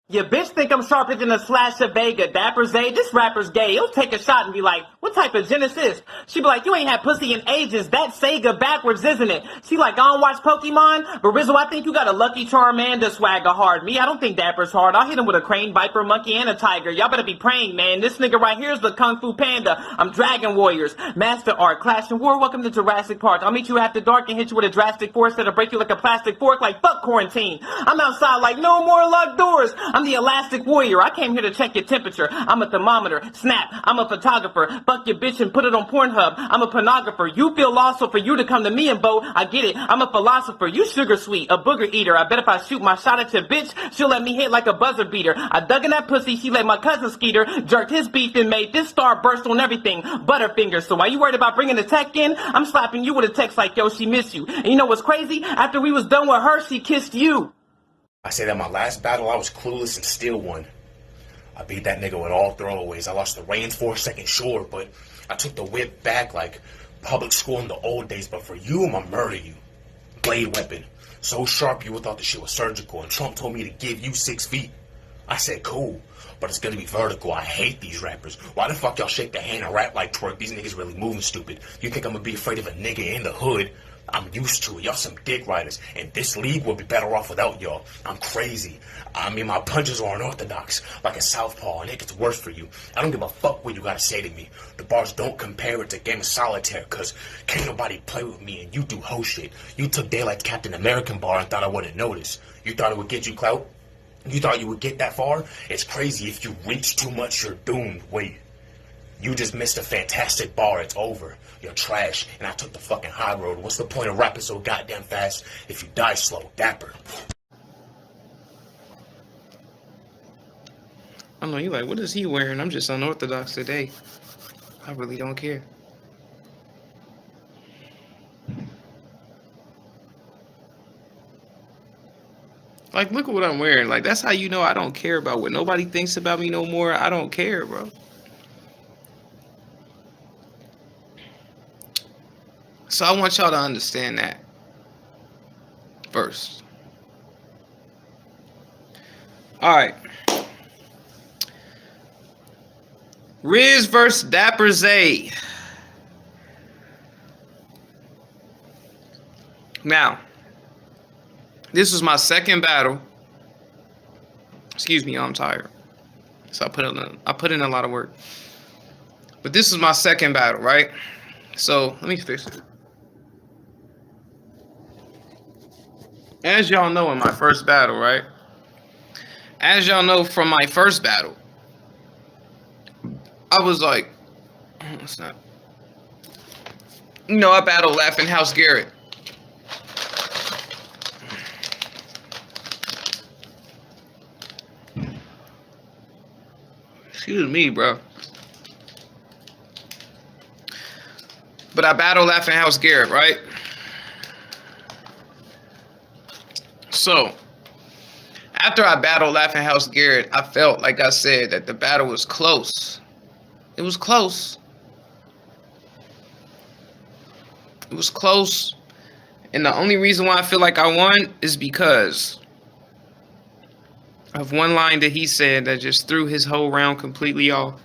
Your bitch think I'm sharper than a slash of Vega. Dapper Zay, this rapper's gay. He'll take a shot and be like, what type of Genesis? She be like, you ain't had pussy in ages. That Sega backwards, isn't it? She like, I don't watch Pokemon. But Rizzo, I think you got a Lucky Charmander swagger hard. Me, I don't think Dapper's hard. I'll hit him with a crane, viper, monkey, and a tiger. Y'all better be praying, man. This nigga right here is the Kung Fu Panda. I'm Dragon Warriors. Master Art. Clash and War. Welcome to Jurassic Park. I'll meet you after dark and hit you with a drastic force that'll break you like a plastic fork like fuck quarantine. I'm outside like no more locked doors. I'm the elastic warrior. I came here to check your temperature. I'm a thermometer. Snap. I'm a photographer. Fuck your bitch and put it on Pornhub. I'm a pornographer. You feel lost, so for you to come to me and vote, I get it. I'm a philosopher. You sugar sweet. A booger eater. I bet if I shoot my shot at your bitch, she'll let me hit like a buzzer beater. I dug in that pussy. She let my cousin Skeeter jerked his beef and made this star burst on everything. Butterfingers. So why you worried about bringing the tech in? I'm slapping you with a text like, yo, she miss you. And you know what's crazy? After we was done with her, she kissed you. I say that my last battle, I was clueless and still won. I beat that nigga with all throwaways. I lost the reins for a second, sure, but I took the whip back like public school in the old days. But for you, I'ma murder you. Blade weapon. So sharp you would thought the shit was surgical. And Trump told me to give you 6 feet. I said, cool, but it's gonna be vertical. I hate these rappers. Why the fuck y'all shake the hand and rap like twerk? These niggas really moving stupid. You think I'm gonna be afraid of a nigga in the hood? I'm used to it. Y'all some dick riders. And this league would be better off without y'all. I'm crazy. I mean, my punches are unorthodox, like a southpaw, and it gets worse for you. I don't give a fuck what you gotta say to me. The bars don't compare it to Game of Solitaire, cause can't nobody play with me and you do hoe shit. You took Daylight's Captain American bar and thought I wouldn't notice. You thought it would get you clout? You thought you would get that far? It's crazy. If you reach too much, you're doomed. Wait. You just missed a fantastic bar. It's over. You're trash, and I took the fucking high road. What's the point of rapping so goddamn fast if you die slow? Dapper. I know you like, what is he wearing? I'm just unorthodox today. I really don't care. Like, look at what I'm wearing. Like, that's how you know I don't care about what nobody thinks about me no more. I don't care, bro. So I want y'all to understand that first. All right. Ryzz versus Dapper Zay. Now, this was my second battle. Excuse me, I'm tired. So I put in a lot of work. But this is my second battle, right? So let me fix it. As y'all know, in my first battle, right? As y'all know from my first battle, I was like, what's that? You know, I battled Laughing House Garrett. Excuse me, bro. But I battled Laughing House Garrett, right? So, after I battled Laughing House Garrett, I felt, like I said, that the battle was close. It was close. It was close. And the only reason why I feel like I won is because of one line that he said that just threw his whole round completely off.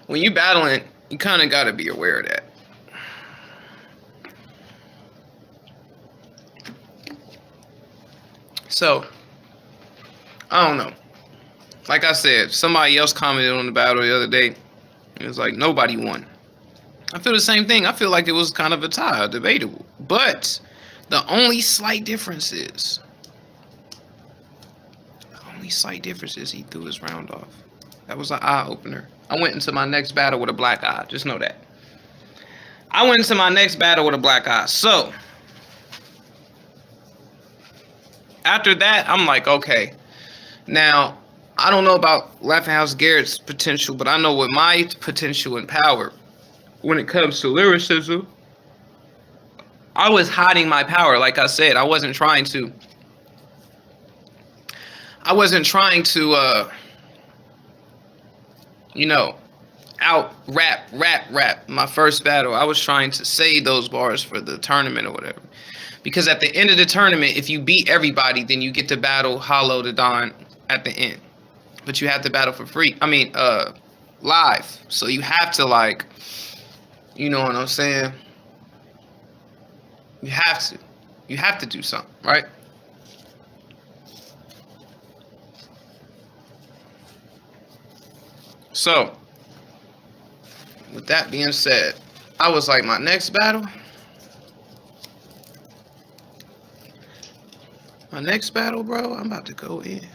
When you battling, you kind of got to be aware of that. So, I don't know. Like I said, somebody else commented on the battle the other day. It was like, nobody won. I feel the same thing. I feel like it was kind of a tie, debatable. But the only slight difference is, he threw his round off. That was an eye-opener. I went into my next battle with a black eye. Just know that. I went into my next battle with a black eye. So, after that, I'm like, okay. Now, I don't know about Laughing House Garrett's potential, but I know what my potential and power when it comes to lyricism. I was hiding my power, like I said. I wasn't trying to you know, out rap. My first battle, I was trying to save those bars for the tournament or whatever. Because at the end of the tournament, if you beat everybody, then you get to battle Hollow the Don at the end. But you have to battle for free. I mean, live. So you have to, like, you know what I'm saying? You have to. You have to do something, right? So, with that being said, I was like, my next battle, bro, I'm about to go in.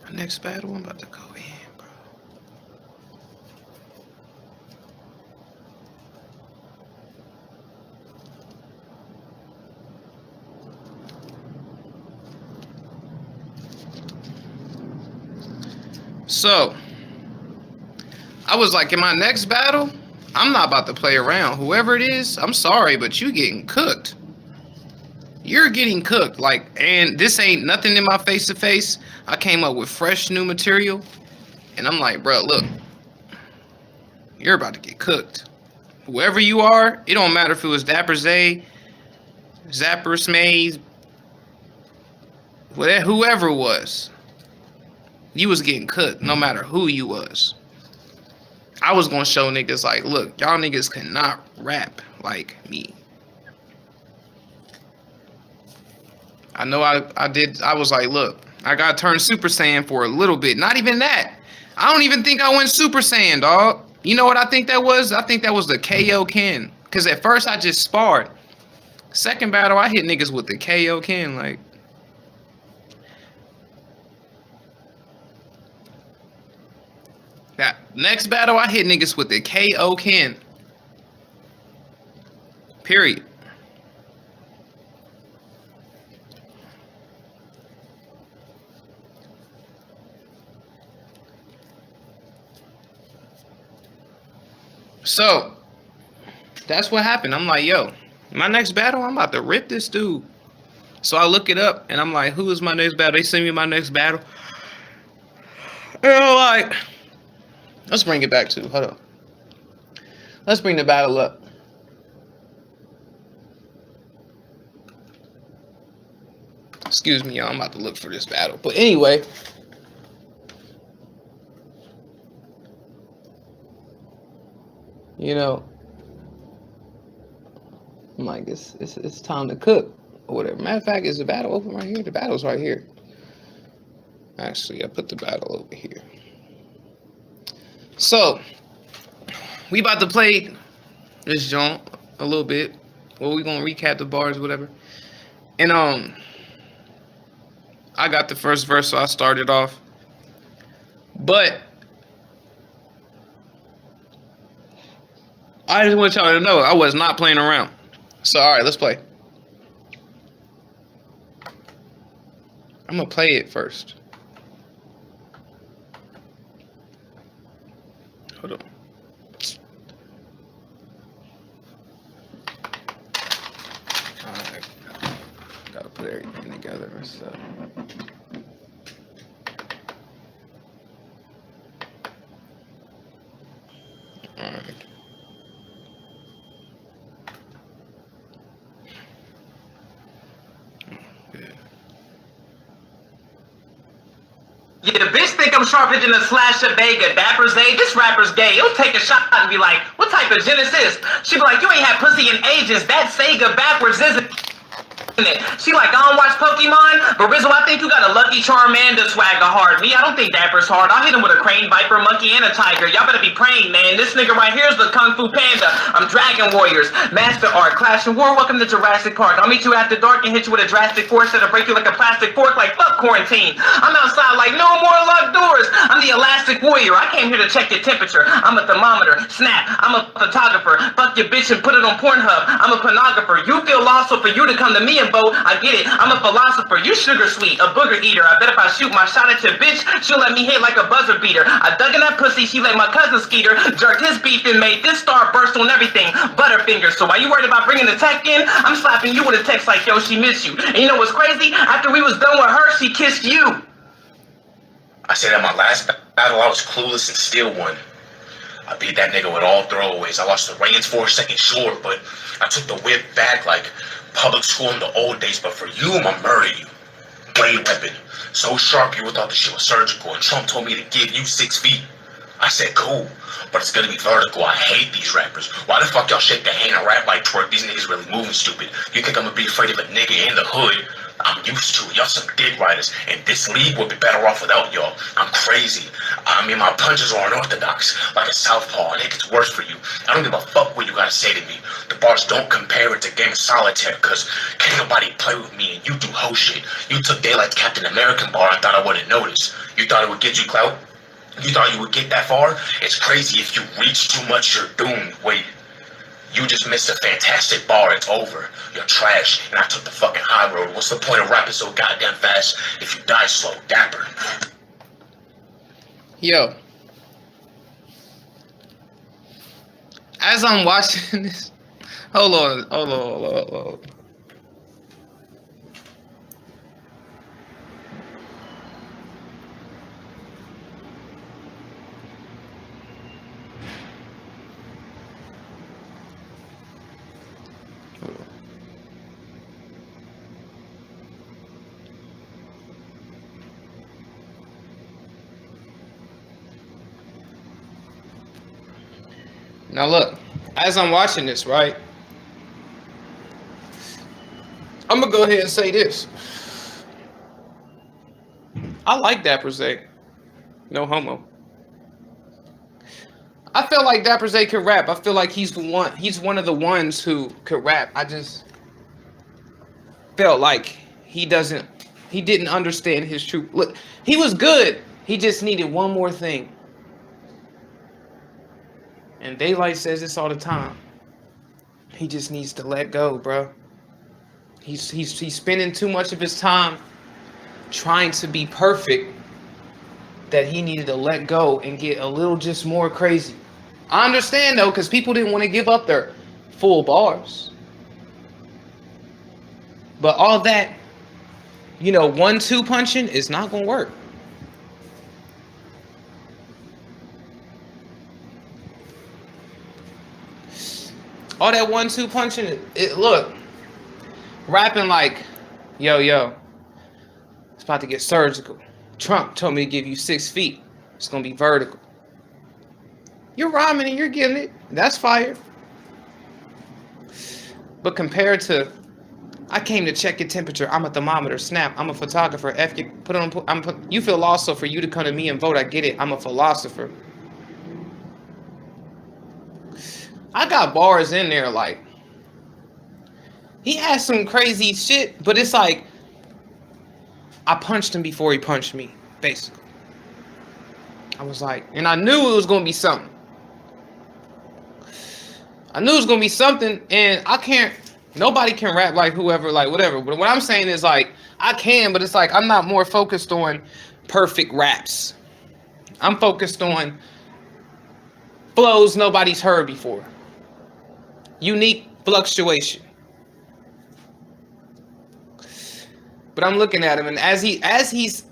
My next battle, I'm about to go in, bro. So, I was like, in my next battle, I'm not about to play around. Whoever it is, I'm sorry, but you getting cooked. You're getting cooked. Like, and this ain't nothing in my face-to-face. I came up with fresh new material. And I'm like, bro, look. You're about to get cooked. Whoever you are, it don't matter if it was Dapper Zay, Zapper Smaze, whatever, whoever it was. You was getting cooked no matter who you was. I was gonna show niggas like, look, y'all niggas cannot rap like me. I know I did. I was like, look, I got turned Super Saiyan for a little bit. Not even that. I don't even think I went Super Saiyan, dog. You know what I think that was? I think that was the KO Ken. Because at first I just sparred. Second battle, I hit niggas with the KO Ken. Like, that next battle, I hit niggas with the KO Ken. Period. So, that's what happened. I'm like, yo, my next battle, I'm about to rip this dude. So I look it up, and I'm like, who is my next battle? They send me my next battle. And I'm like, let's bring it back to, hold on. Let's bring the battle up. Excuse me, y'all, I'm about to look for this battle. But anyway. You know, I'm like, it's time to cook or whatever. Matter of fact, is the battle open right here? The battle's right here. Actually, I put the battle over here. So, we about to play this joint a little bit. Well, we gonna recap the bars, whatever. And I got the first verse, so I started off. But I just want y'all to know I was not playing around. So, all right, let's play. I'm going to play it first. Hold on. All right. Got to put everything together and stuff. All right. Yeah, the bitch think I'm sharper than a Slasher Vega. Dapper Zay, this rapper's gay. He'll take a shot and be like, what type of Genesis? She be like, you ain't had pussy in ages. That Sega backwards isn't it? She like, I don't watch Pokemon, but Rizzo, I think you got a Lucky Charmander swagger hard. Me, I don't think Dapper's hard. I'll hit him with a crane, viper, monkey, and a tiger. Y'all better be praying, man. This nigga right here is the Kung Fu Panda. I'm Dragon Warriors, Master Art, Clash and War. Welcome to Jurassic Park. I'll meet you after dark and hit you with a drastic force that'll break you like a plastic fork. Like fuck quarantine. I'm outside like no more locked doors. I'm the Elastic Warrior. I came here to check your temperature. I'm a thermometer. Snap. I'm a photographer. Fuck your bitch and put it on Pornhub. I'm a pornographer. You feel lost, so for you to come to me, and Bo. I get it. I'm a philosopher. You sugar sweet, a booger eater. I bet if I shoot my shot at your bitch, she'll let me hit like a buzzer beater. I dug in that pussy, she let my cousin Skeeter, jerked his beef and made this star burst on everything. Butterfinger. So why you worried about bringing the tech in? I'm slapping you with a text like, yo, she miss you. And you know what's crazy? After we was done with her, she kissed you. I said at my last battle, I was clueless and still won. I beat that nigga with all throwaways. I lost the reins for a second, sure, but I took the whip back like public school in the old days. But for you, I'ma murder you. Blade weapon. So sharp you would thought the shit was surgical. And Trump told me to give you 6 feet. I said, cool, but it's gonna be vertical. I hate these rappers. Why the fuck y'all shake the hand and rap like twerk? These niggas really moving stupid. You think I'm gonna be afraid of a nigga in the hood? I'm used to it. Y'all some dick riders, and this league would be better off without y'all. I'm crazy. I mean, my punches are unorthodox, like a southpaw, and it gets worse for you. I don't give a fuck what you gotta say to me. The bars don't compare it to Game of Solitaire, cause can't nobody play with me, and you do hoe shit. You took Daylight's Captain American bar and thought I wouldn't notice. You thought it would get you clout? You thought you would get that far? It's crazy. If you reach too much, you're doomed. Wait. You just missed a fantastic bar. It's over. You're trash, and I took the fucking high road. What's the point of rapping so goddamn fast if you die slow? Dapper. Yo. As I'm watching this, hold on. Now look, as I'm watching this, right? I'm gonna go ahead and say this. I like Dapper Zay. No homo. I feel like Dapper Zay can rap. I feel like he's one of the ones who could rap. I just felt like he didn't understand his true. Look, he was good. He just needed one more thing. And Daylight says this all the time. He just needs to let go, bro. He's spending too much of his time trying to be perfect that he needed to let go and get a little just more crazy. I understand though, because people didn't want to give up their full bars. But all that, 1-2 punching is not gonna work. All that 1-2 punching, look, rapping like, yo, it's about to get surgical. Trump told me to give you 6 feet. It's gonna be vertical. You're rhyming and you're getting it. That's fire. But compared to, I came to check your temperature. I'm a thermometer. Snap. I'm a photographer. F you. You feel lost, so for you to come to me and vote, I get it. I'm a philosopher. I got bars in there like, he had some crazy shit, but it's like, I punched him before he punched me, basically. I was like, and I knew it was going to be something. And nobody can rap like whoever, like whatever. But what I'm saying is like, I can, but it's like, I'm not more focused on perfect raps. I'm focused on flows nobody's heard before. Unique fluctuation. But I'm looking at him, and as he's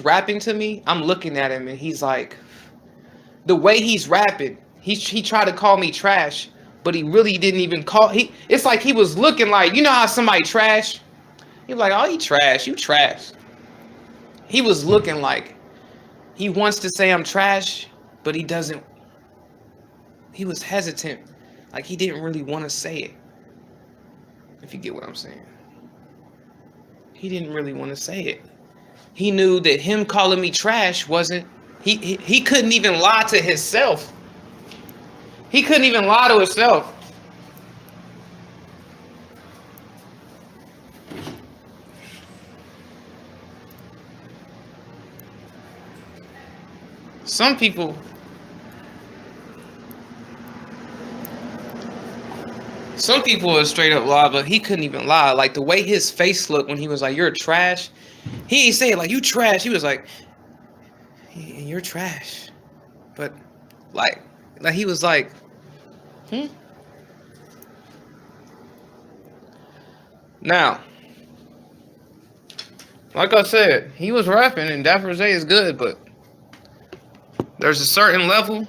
rapping to me, I'm looking at him, and he's like, the way he's rapping, he tried to call me trash, but he really didn't even call. It's like he was looking like, you know how somebody trash? He was like, oh, you trash. He was looking like he wants to say I'm trash, but he doesn't. He was hesitant, like he didn't really want to say it. If you get what I'm saying. He didn't really want to say it. He knew that him calling me trash wasn't, he couldn't even lie to himself. He couldn't even lie to himself. Some Some people would straight up lie, but he couldn't even lie. Like the way his face looked when he was like, "You're trash." He ain't saying like you trash. He was like, "You're trash," but like he was like, hmm. Now, like I said, he was rapping and Dapper Zay is good, but there's a certain level.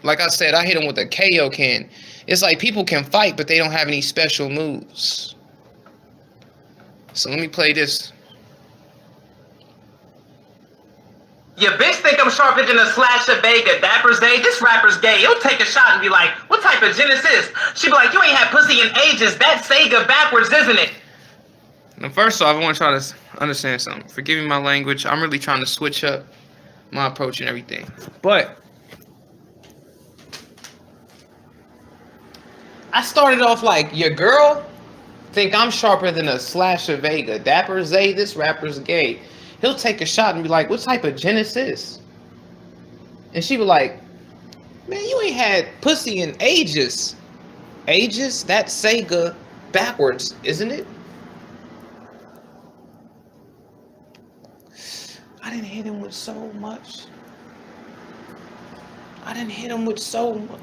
Like I said, I hit him with a KO can. It's like people can fight, but they don't have any special moves. So let me play this. Your bitch think I'm sharper than a slasher Vega. Dapper Zay, this rapper's gay. He'll take a shot and be like, what type of gin is this? She be like, you ain't had pussy in ages. That's Sega backwards, isn't it? Now, first off, I want y'all to understand something. Forgive me my language. I'm really trying to switch up my approach and everything. But I started off like, your girl think I'm sharper than a slasher Vega. Dapper Zay, this rapper's gay. He'll take a shot and be like, what type of gin is this? And she be like, man, you ain't had pussy in ages. Ages? That's Sega backwards, isn't it? I didn't hit him with so much.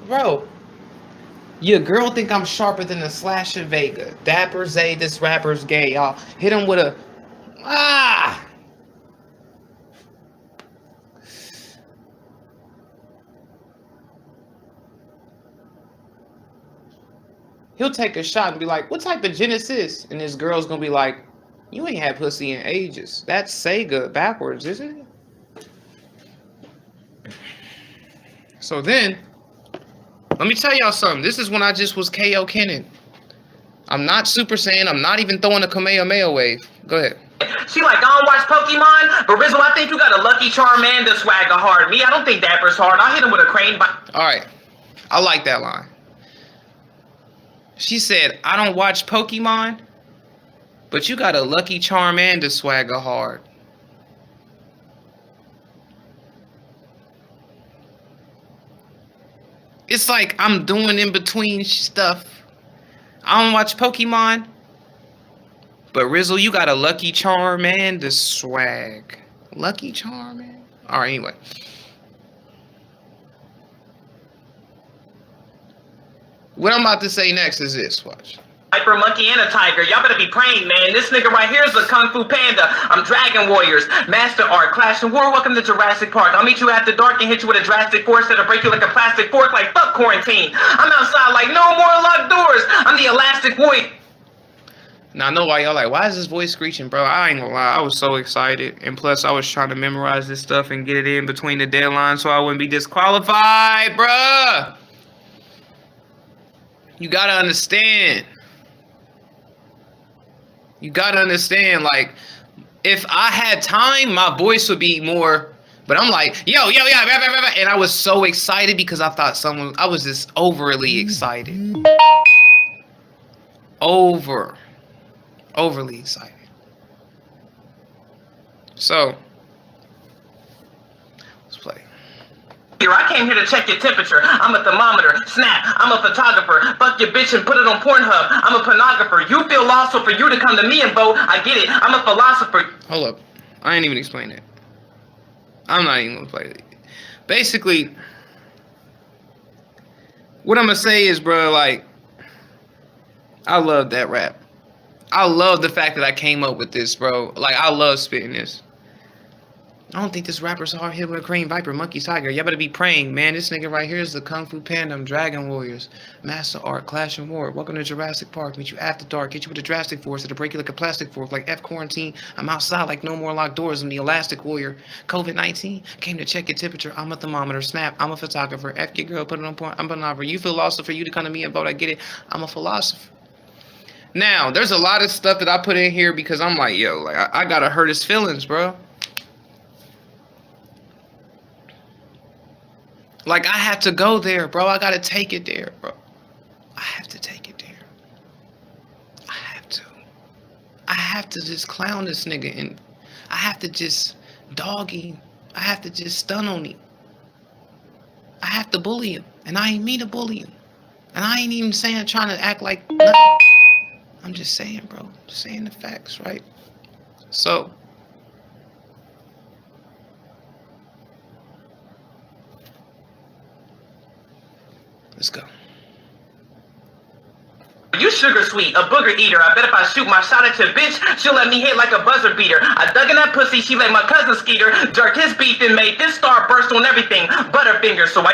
Bro. Your girl think I'm sharper than a slasher Vega. Dapper Zay, this rapper's gay, y'all. Hit him with a... Ah! He'll take a shot and be like, what type of gin is this? And this girl's gonna be like, you ain't had pussy in ages. That's Sega backwards, isn't it? So then, let me tell y'all something. This is when I just was KO Kenning. I'm not Super Saiyan. I'm not even throwing a Kamehameha wave. Go ahead. She like, I don't watch Pokemon, but Ryzz, I think you got a Lucky Charmander swagger hard. Me, I don't think Dapper's hard. I'll hit him with a crane. All right. I like that line. She said, I don't watch Pokemon, but you got a Lucky Charmander swagger hard. It's like I'm doing in between stuff. I don't watch Pokemon, but Ryzz, you got a Lucky Charmander swag. Lucky Charmander? Alright, anyway. What I'm about to say next is this, watch. Viper, monkey, and a tiger. Y'all better be praying, man. This nigga right here is a Kung Fu Panda. I'm Dragon Warriors. Master Art. Clash and War. Welcome to Jurassic Park. I'll meet you after dark and hit you with a drastic force that'll break you like a plastic fork like fuck quarantine. I'm outside like no more locked doors. I'm the elastic warrior. Now I know why y'all like, why is this voice screeching, bro? I ain't gonna lie. I was so excited. And plus, I was trying to memorize this stuff and get it in between the deadlines so I wouldn't be disqualified, bruh. You gotta understand. You gotta understand, like, if I had time, my voice would be more, but I'm like, yo, and I was so excited because I thought I was just overly excited. Overly excited. So, let's play. I came here to check your temperature. I'm a thermometer. Snap. I'm a photographer. Fuck your bitch and put it on Pornhub. I'm a pornographer. You feel lost, so for you to come to me and vote, I get it. I'm a philosopher. Hold up. I ain't even explain it. I'm not even gonna play it. Basically, what I'm gonna say is, bro, like, I love that rap. I love the fact that I came up with this, bro. Like, I love spitting this. I don't think this rapper's hard hit with a crane, viper, monkey, tiger. Y'all better be praying, man. This nigga right here is the Kung Fu Panda. I'm Dragon Warriors. Master Art, Clash and War. Welcome to Jurassic Park. Meet you after dark. Hit you with a drastic force that'll break you like a plastic fork. Like F quarantine. I'm outside like no more locked doors. I'm the elastic warrior. COVID-19. Came to check your temperature. I'm a thermometer. Snap. I'm a photographer. F your girl. Put it on point. I'm a photographer. You feel lost, so for you to come to me and vote, I get it. I'm a philosopher. Now, there's a lot of stuff that I put in here because I'm like, yo, like I gotta hurt his feelings, bro. Like, I have to go there, bro. I gotta take it there, bro. I have to take it there. I have to. I have to just clown this nigga and I have to just dog him. I have to just stun on him. I have to bully him. And I ain't mean to bully him. And I ain't even saying trying to act like nothing. I'm just saying, bro. Just saying the facts, right? So, let's go. You sugar sweet, a booger eater. I bet if I shoot my shot at your bitch, she'll let me hit like a buzzer beater. I dug in that pussy, she let my cousin Skeeter jerk his beef and made this star burst on everything. Butterfinger, so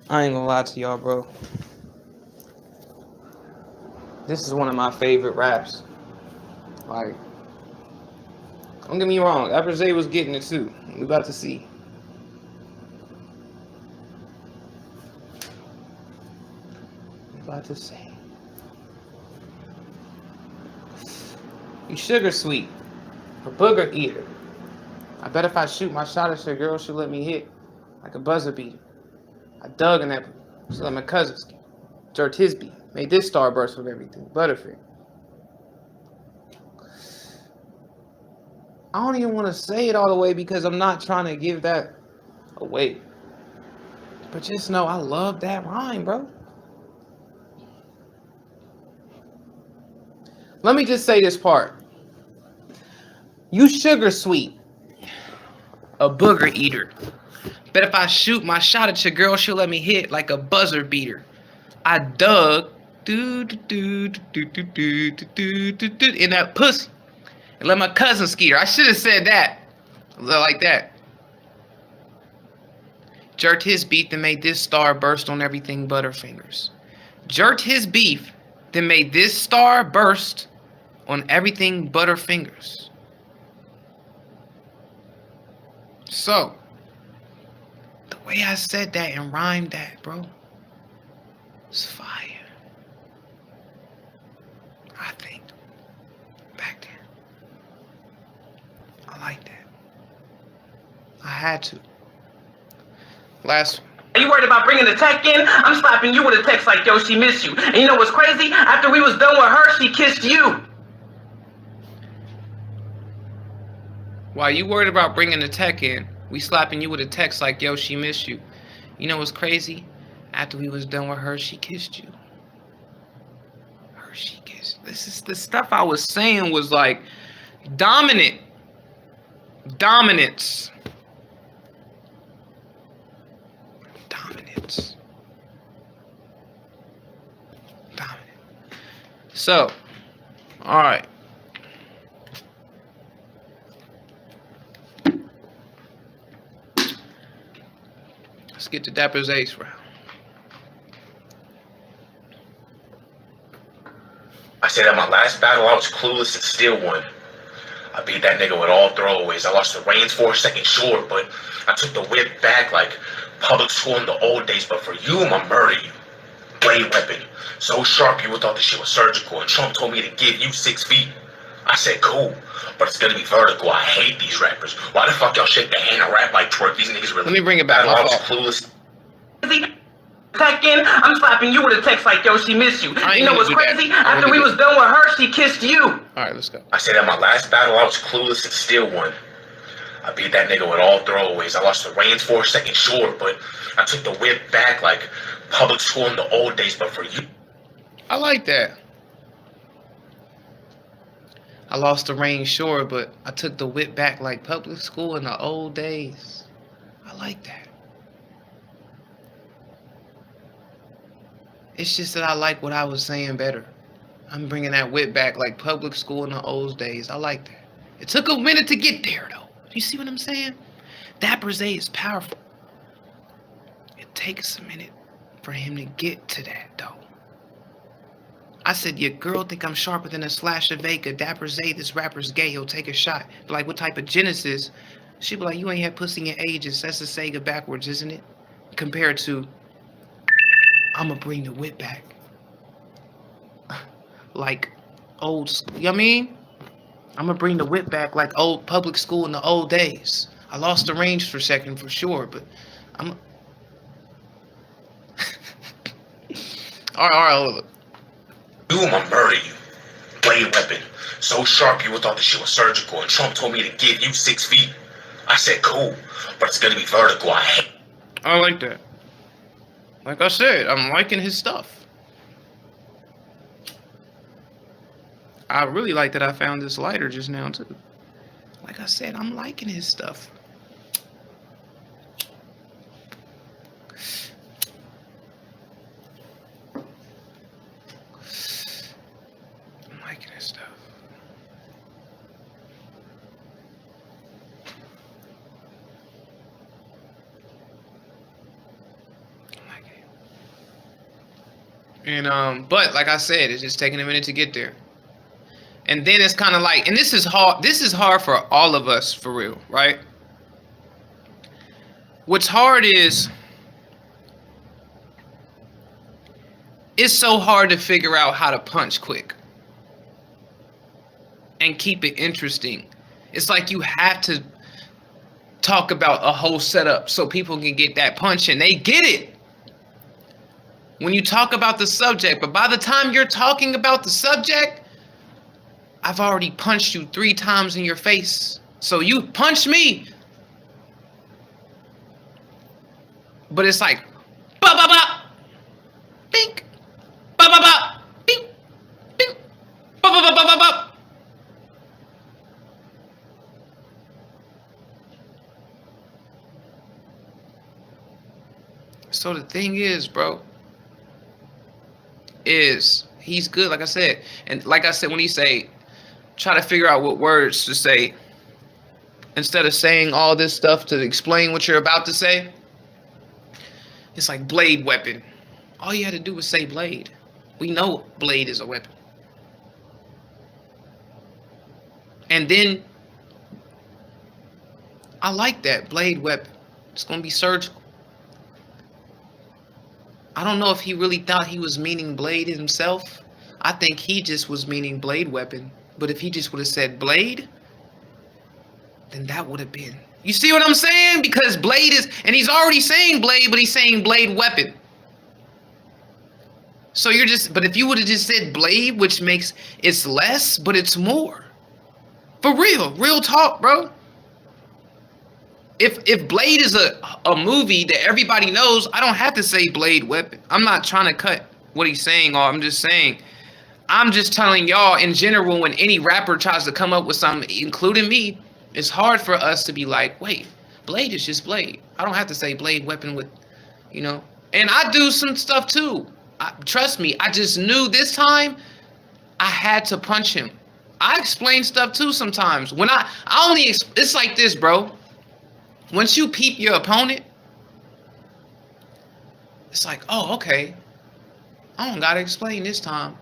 I ain't gonna lie to y'all, bro. This is one of my favorite raps. Like, don't get me wrong, Dapper Z was getting it too. We about to see. About to say, you sugar sweet, a booger eater. I bet if I shoot my shot at your girl, she'll let me hit like a buzzer beater. I dug in that, she let my cousin jerked his beat, made this star burst with everything. Butterfinger. I don't even want to say it all the way because I'm not trying to give that away. But just know I love that rhyme, bro. Let me just say this part. You sugar sweet, a booger eater. Bet if I shoot my shot at your girl, she'll let me hit like a buzzer beater. I dug in that pussy and let my cousin Skeeter. I should have said that like that. Jerked his beef and made this star burst on everything Butterfingers. Jerked his beef, then made this star burst on everything Butterfingers. So, the way I said that and rhymed that, bro, it's fire. I think. Back then. I like that. I had to. Last one. Are you worried about bringing the tech in? I'm slapping you with a text like, yo, she missed you. And you know what's crazy? After we was done with her, she kissed you. While you worried about bringing the tech in, we slapping you with a text like, yo, she missed you. You know what's crazy? After we was done with her, she kissed you. Her, she kissed. This is the stuff I was saying was like dominant. Dominance. Dominance. Dominant. So, all right. Let's get to Dapper's ace round. I said at my last battle I was clueless and still won. I beat that nigga with all throwaways. I lost the reins for a second, sure, but I took the whip back like public school in the old days. But for you, I'ma murder you. Blade weapon. So sharp you would thought the shit was surgical. And Trump told me to give you 6 feet. I said, cool, but it's gonna be vertical. I hate these rappers. Why the fuck y'all shake the hand and rap like twerk? These niggas really... Let me bring it back. I was clueless. Tech in, I'm slapping you with a text like, yo, she missed you. You know what's crazy? After we was done with her, she kissed you. Alright, let's go. I said at my last battle I was clueless and still won. I beat that nigga with all throwaways. I lost the reins for a second, sure, but I took the whip back like public school in the old days. But for you... I like that. I lost the reins, sure, but I took the whip back like public school in the old days. I like that. It's just that I like what I was saying better. I'm bringing that whip back like public school in the old days. I like that. It took a minute to get there, though. You see what I'm saying? Dapper Z is powerful. It takes a minute for him to get to that, though. I said, your girl think I'm sharper than a slash of Vega. Dapper Z, this rapper's gay. He'll take a shot. Be like, what type of Genesis? She be like, you ain't had pussy in ages. That's the Sega backwards, isn't it? Compared to, I'ma bring the whip back. Like old school. You know what I mean? I'ma bring the whip back like old public school in the old days. I lost the range for a second for sure, but I'm... all right. You, I'ma murder you. Blade weapon. So sharp you would thought the shit was surgical. And Trump told me to give you 6 feet. I said, cool, but it's gonna be vertical. I hate... I like that. Like I said, I'm liking his stuff. I really like that I found this lighter just now too. Like I said, I'm liking his stuff. I'm liking his stuff. I'm liking it. And but like I said, it's just taking a minute to get there. And then it's kind of like, and this is hard for all of us, for real, right? What's hard is, it's so hard to figure out how to punch quick and keep it interesting. It's like you have to talk about a whole setup so people can get that punch and they get it when you talk about the subject. But by the time you're talking about the subject, I've already punched you 3 times in your face. So you punch me. But it's like, ba ba ba, bink, ba ba ba, bink, bink, ba ba ba ba ba ba. So the thing is, bro, is he's good, like I said. And like I said, when he say, try to figure out what words to say instead of saying all this stuff to explain what you're about to say. It's like blade weapon. All you had to do was say blade. We know blade is a weapon. And then I like that blade weapon. It's going to be surgical. I don't know if he really thought he was meaning blade himself. I think he just was meaning blade weapon. But if he just would have said blade, then that would have been. You see what I'm saying? Because blade is, and he's already saying blade, but he's saying blade weapon. So you're just, but if you would have just said blade, which makes it's less, but it's more. For real talk, bro. If Blade is a movie that everybody knows, I don't have to say blade weapon. I'm not trying to cut what he's saying off. I'm just saying, I'm just telling y'all in general, when any rapper tries to come up with something, including me, it's hard for us to be like, wait, blade is just blade. I don't have to say blade weapon with, you know. And I do some stuff too. Trust me, I just knew this time I had to punch him. I explain stuff too sometimes. When I only, it's like this, bro. Once you peep your opponent, it's like, oh, okay. I don't gotta explain this time.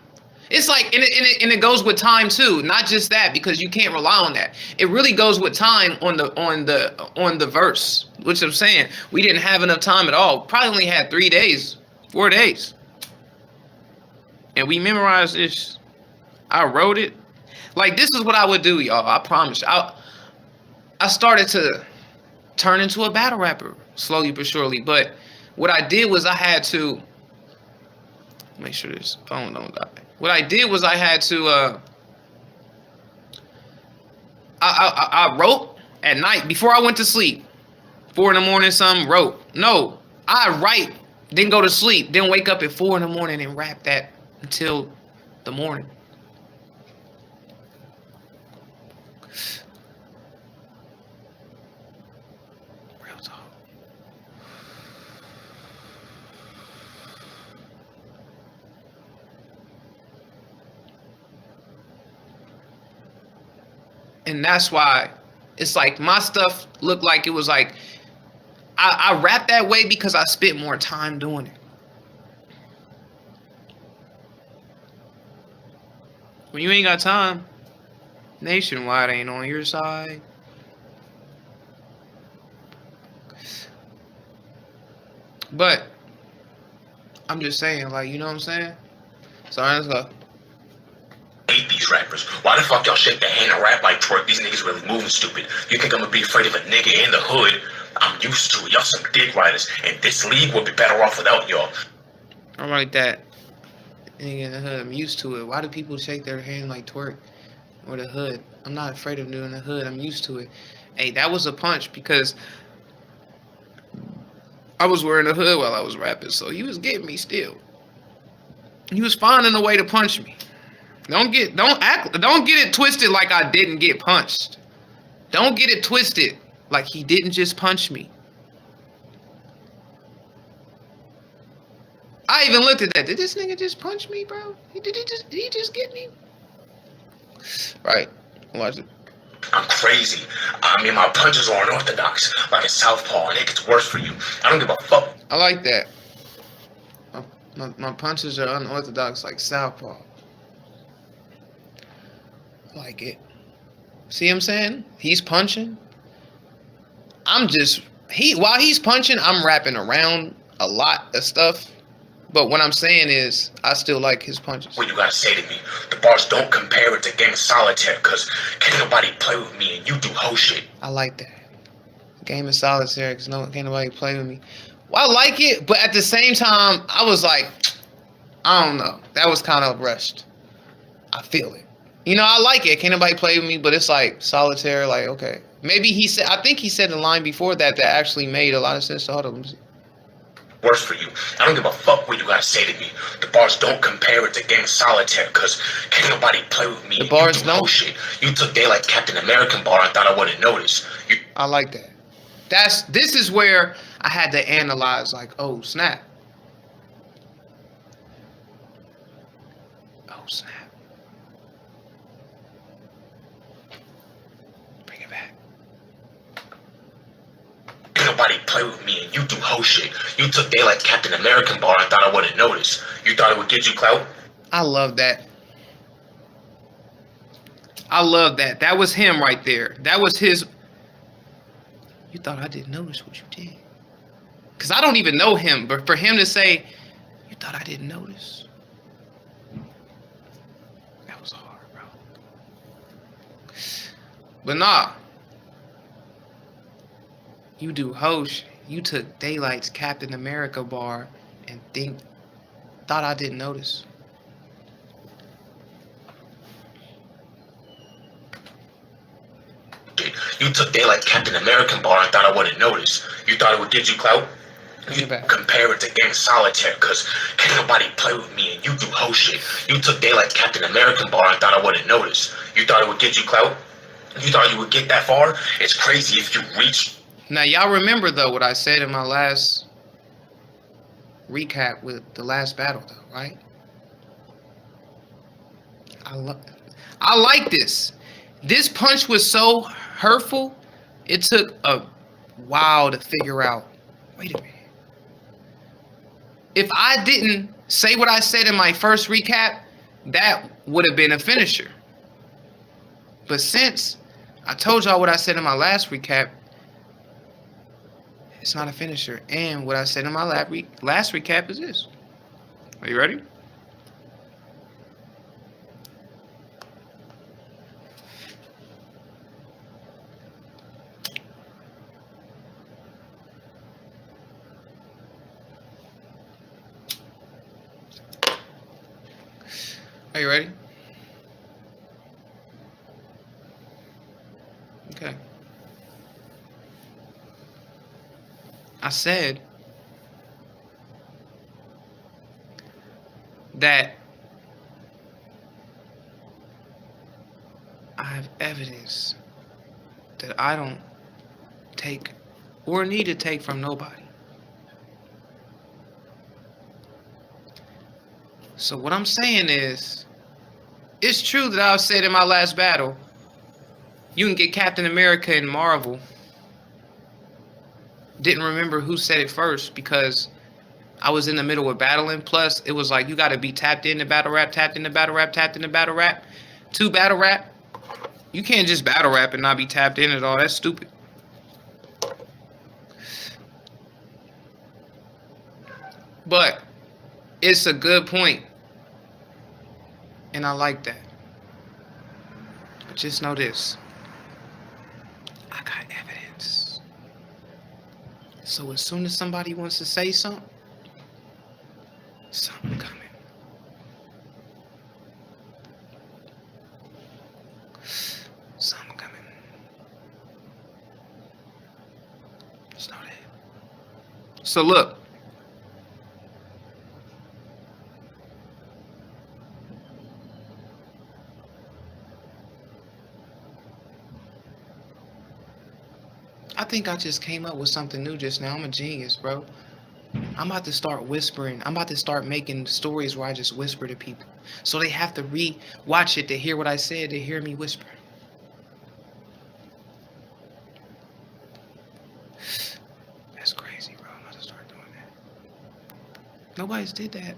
It's like, and it goes with time too. Not just that, because you can't rely on that. It really goes with time on the verse, which I'm saying we didn't have enough time at all. Probably only had 3 days, 4 days, and we memorized this. I wrote it. Like, this is what I would do, y'all. I promise. I started to turn into a battle rapper slowly but surely. But what I did was I had to make sure this phone don't die. What I did was I had to I wrote at night before I went to sleep. 4 in the morning, something, wrote. No, I write, then go to sleep, then wake up at 4 in the morning and rap that until the morning. Real talk. And that's why it's like my stuff looked like it was like I rap that way because I spent more time doing it. When you ain't got time, Nationwide ain't on your side. But I'm just saying, like, you know what I'm saying? So let's go. Hate these rappers. Why the fuck y'all shake their hand and rap like twerk? These niggas really moving stupid. You think I'm gonna be afraid of a nigga in the hood? I'm used to it. Y'all some dick riders, and this league would be better off without y'all. I'm like that. Nigga in the hood, I'm used to it. Why do people shake their hand like twerk or the hood? I'm not afraid of doing the hood. I'm used to it. Hey, that was a punch because I was wearing a hood while I was rapping, so he was getting me still. He was finding a way to punch me. Don't get it twisted like I didn't get punched. Don't get it twisted like he didn't just punch me. I even looked at that. Did this nigga just punch me, bro? Did he just get me? Right. Watch it. I'm crazy. I mean, my punches are unorthodox, like a southpaw, and it gets worse for you. I don't give a fuck. I like that. My punches are unorthodox like southpaw. I like it. See what I'm saying? He's punching. While he's punching, I'm rapping around a lot of stuff. But what I'm saying is, I still like his punches. What you gotta say to me? The bars don't compare it to Game of Solitaire, cause can't nobody play with me and you do whole shit. I like that. Game of Solitaire, cause can't nobody play with me. Well, I like it, but at the same time, I was like, I don't know. That was kind of rushed. I feel it. You know, I like it. Can't nobody play with me, but it's like Solitaire, like, okay. Maybe I think he said the line before that actually made a lot of sense. So hold on, let me see. Worse for you. I don't give a fuck what you gotta say to me. The bars don't compare it to Game of Solitaire, cause can't nobody play with me. The bars don't. Whole shit. You took Daylight's Captain American bar. I thought I wouldn't notice. I like that. This is where I had to analyze, like, oh snap. Oh snap. Bring it back. Can't nobody play with me and you do whole shit. You took Daylight's Captain American bar. I thought I wouldn't notice. You thought it would get you clout? I love that. I love that. That was him right there. That was his. You thought I didn't notice what you did. Because I don't even know him. But for him to say, you thought I didn't notice. That was hard, bro. But nah. You do host. You took Daylight's Captain America bar and thought I didn't notice. You took Daylight's Captain American bar. I thought I wouldn't notice. You thought it would get you clout? You compare it to Game of Solitaire, cause can't nobody play with me and you do whole shit. You took Daylight's Captain American bar. I thought I wouldn't notice. You thought it would get you clout? You thought you would get that far? It's crazy if you reach. Now, y'all remember, though, what I said in my last recap with the last battle, though, right? I like this. This punch was so hurtful, it took a while to figure out, wait a minute. If I didn't say what I said in my first recap, that would have been a finisher. But since I told y'all what I said in my last recap, it's not a finisher. And what I said in my last recap is this. Are you ready? Are you ready? Okay. I said that I have evidence that I don't take or need to take from nobody. So what I'm saying is, it's true that I said in my last battle, you can get Captain America in Marvel. Didn't remember who said it first because I was in the middle of battling. Plus, it was like you got to be tapped into battle rap, tapped into battle rap, tapped into battle rap. To battle rap, you can't just battle rap and not be tapped in at all. That's stupid. But it's a good point, and I like that. But just know this. I got evidence. So as soon as somebody wants to say something coming. Something coming. Just know that. So look. I think I just came up with something new just now. I'm a genius, bro. I'm about to start whispering. I'm about to start making stories where I just whisper to people. So they have to re-watch it to hear what I said, to hear me whisper. That's crazy, bro. I'm about to start doing that. Nobody's did that.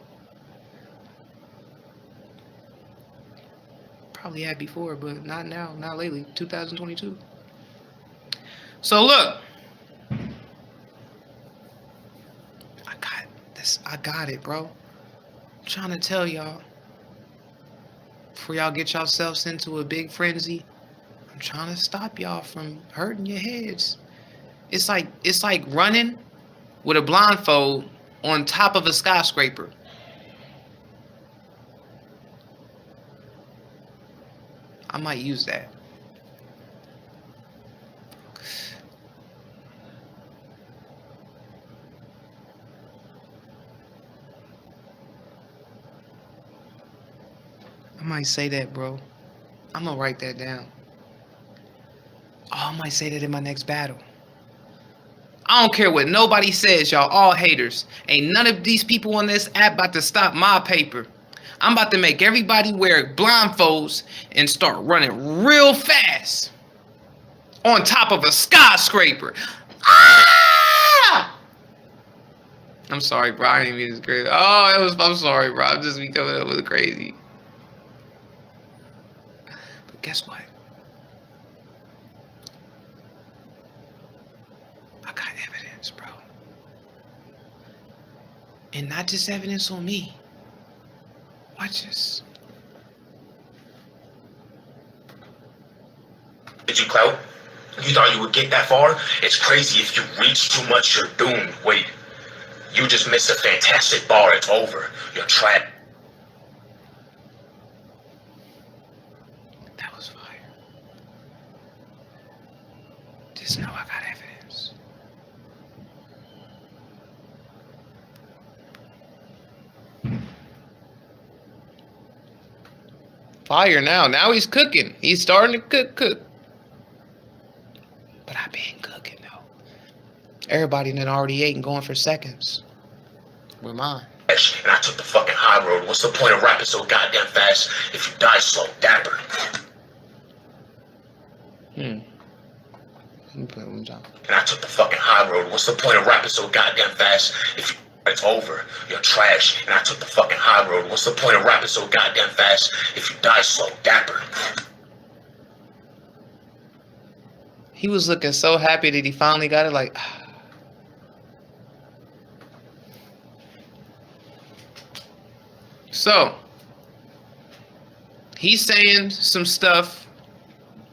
Probably had before, but not now, not lately. 2022. So look. I got it, bro. I'm trying to tell y'all. Before y'all get yourselves into a big frenzy, I'm trying to stop y'all from hurting your heads. It's like running with a blindfold on top of a skyscraper. I might use that. I might say that, bro. I'm gonna write that down. Oh, I might say that in my next battle. I don't care what nobody says, y'all all haters. Ain't none of these people on this app about to stop my paper. I'm about to make everybody wear blindfolds and start running real fast on top of a skyscraper. Ah! I'm sorry, bro. I didn't mean this crazy. I'm sorry, bro. I'm just be coming up with crazy. But guess what? I got evidence, bro. And not just evidence on me. Watch this. Did you clout? You thought you would get that far? It's crazy. If you reach too much, you're doomed. Wait. You just missed a fantastic bar. It's over. You're trapped. That was fire. Just know I got evidence. Fire now. Now he's cooking. He's starting to cook. But I been cooking though. Everybody that already ate and going for seconds. With mine. And I took the fucking high road. What's the point of rapping so goddamn fast if you die slow? Dapper. Let me play one time. And I took the fucking high road. What's the point of rapping so goddamn fast if you... It's over. You're trash. And I took the fucking high road. What's the point of rapping so goddamn fast if you die slow? Dapper. He was looking so happy that he finally got it, like... So, he's saying some stuff.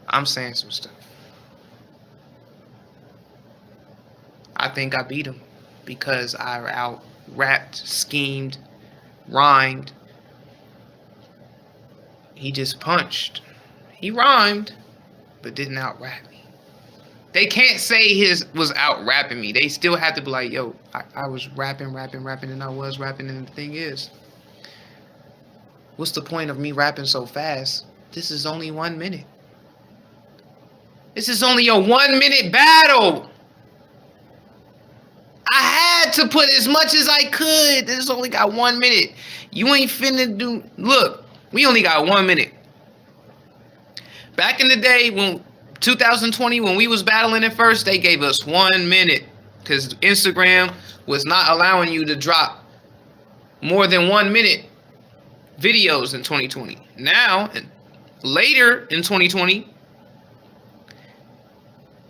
I'm saying some stuff. I think I beat him because I out-rapped, schemed, rhymed. He just punched. He rhymed, but didn't out-rap me. They can't say his was out-rapping me. They still have to be like, yo, I was rapping, and I was rapping, and the thing is, what's the point of me rapping so fast? This is only 1 minute. This is only a 1 minute battle. I had to put as much as I could. This only got 1 minute. You ain't finna do... Look, we only got 1 minute. Back in the day, when 2020, when we was battling at first, they gave us 1 minute. Because Instagram was not allowing you to drop more than 1 minute videos in 2020. Now, later in 2020,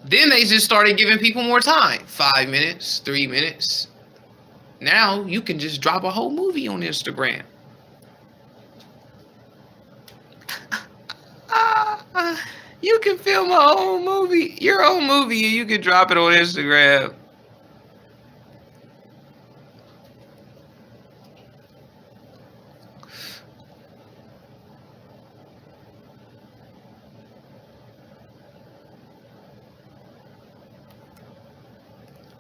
then they just started giving people more time. 5 minutes, 3 minutes. Now you can just drop a whole movie on Instagram. You can film a whole movie, your own movie, and you can drop it on Instagram.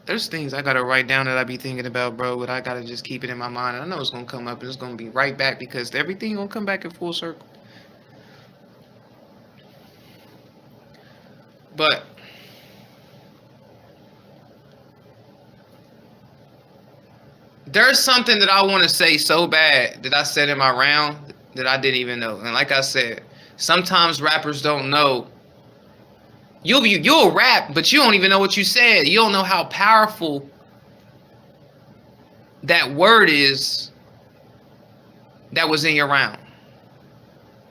There's things I gotta write down that I be thinking about, bro, but I gotta just keep it in my mind. I know it's gonna come up and it's gonna be right back because everything gonna come back in full circle. But there's something that I want to say so bad that I said in my round that I didn't even know. And like I said, sometimes rappers don't know. You'll rap, but you don't even know what you said. You don't know how powerful that word is that was in your round.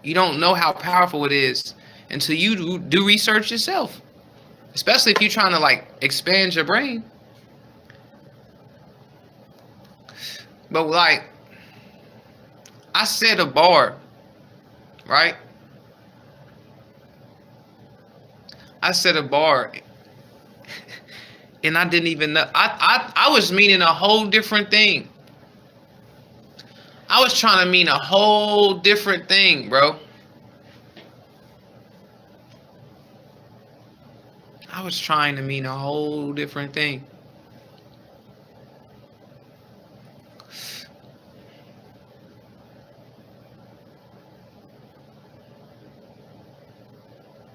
You don't know how powerful it is until you do research yourself. Especially if you're trying to like expand your brain. But like, I said a bar, right? I said a bar, and I didn't even know. I was meaning a whole different thing. I was trying to mean a whole different thing, bro. I was trying to mean a whole different thing.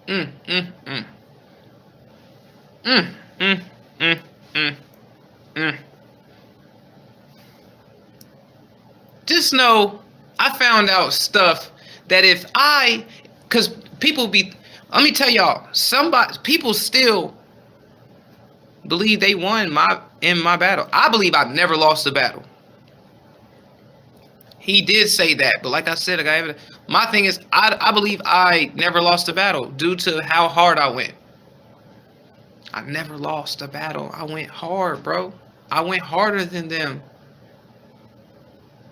Mm, mm, mm. Mm, mm, mm, mm, mm. Just know, I found out stuff that cause people be, let me tell y'all, people still believe they won in my battle. I believe I've never lost a battle. He did say that, but like I said, my thing is, I believe I never lost a battle due to how hard I went. I never lost a battle. I went hard, bro. I went harder than them.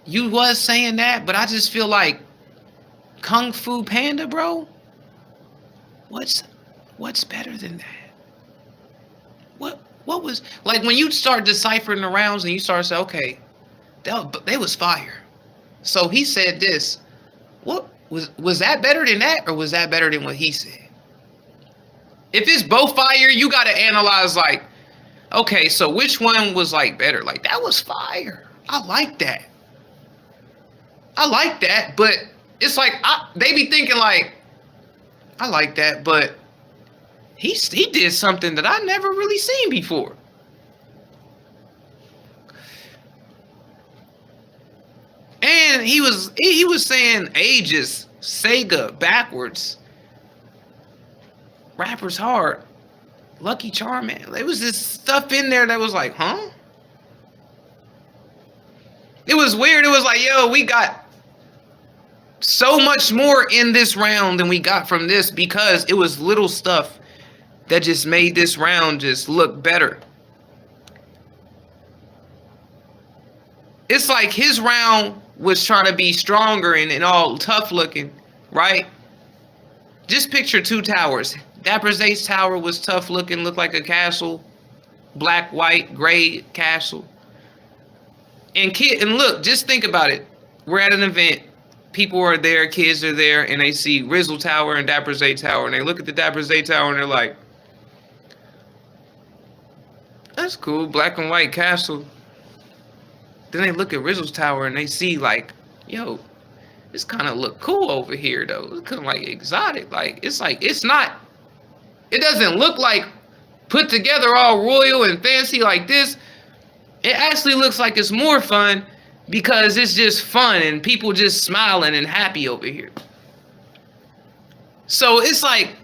You was saying that, but I just feel like Kung Fu Panda, bro. What's better than that? What was like when you start deciphering the rounds and you start saying, okay, they was fire. So he said this. What was that better than that, or was that better than what he said? If it's both fire, you got to analyze like, okay, so which one was like better? Like that was fire. I like that. But it's like they be thinking like, I like that, but he did something that I never really seen before. And he was saying ages, Sega backwards. Rappers hard. Lucky Charm, man. There was this stuff in there that was like, huh? It was weird. It was like, yo, we got so much more in this round than we got from this because it was little stuff that just made this round just look better. It's like his round was trying to be stronger and all tough looking, right? Just picture two towers. Dapper Zay's tower was tough looking, looked like a castle. Black, white, gray castle. And look, just think about it. We're at an event. People are there, kids are there, and they see Ryzz Tower and Dapper Zay Tower, and they look at the Dapper Zay Tower and they're like, that's cool, black and white castle. Then they look at Ryzz Tower and they see like, yo, this kind of look cool over here though. It's kind of like exotic. Like it's not. It doesn't look like put together all royal and fancy like this. It actually looks like it's more fun because it's just fun and people just smiling and happy over here. So it's like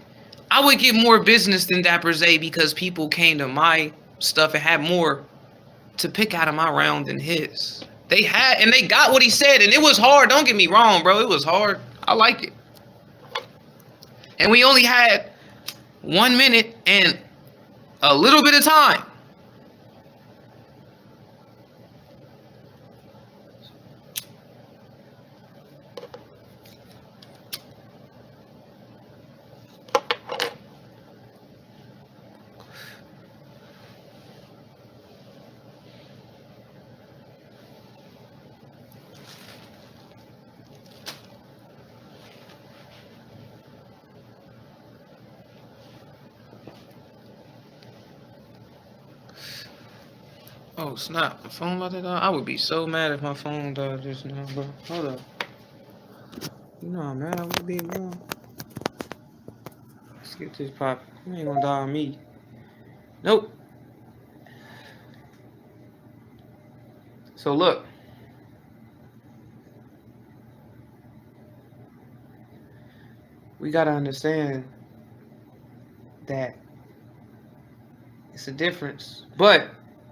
I would get more business than Dapper Zay because people came to my stuff and had more to pick out of my round than his. They got what he said, and it was hard. Don't get me wrong, bro. It was hard. I liked it. And we only had 1 minute and a little bit of time. Oh snap! My phone about to die. I would be so mad if my phone died just now, bro. Hold up. You know how mad I would be, bro. Let's get this pop. You ain't gonna die on me. Nope. So look. We gotta understand that it's a difference. But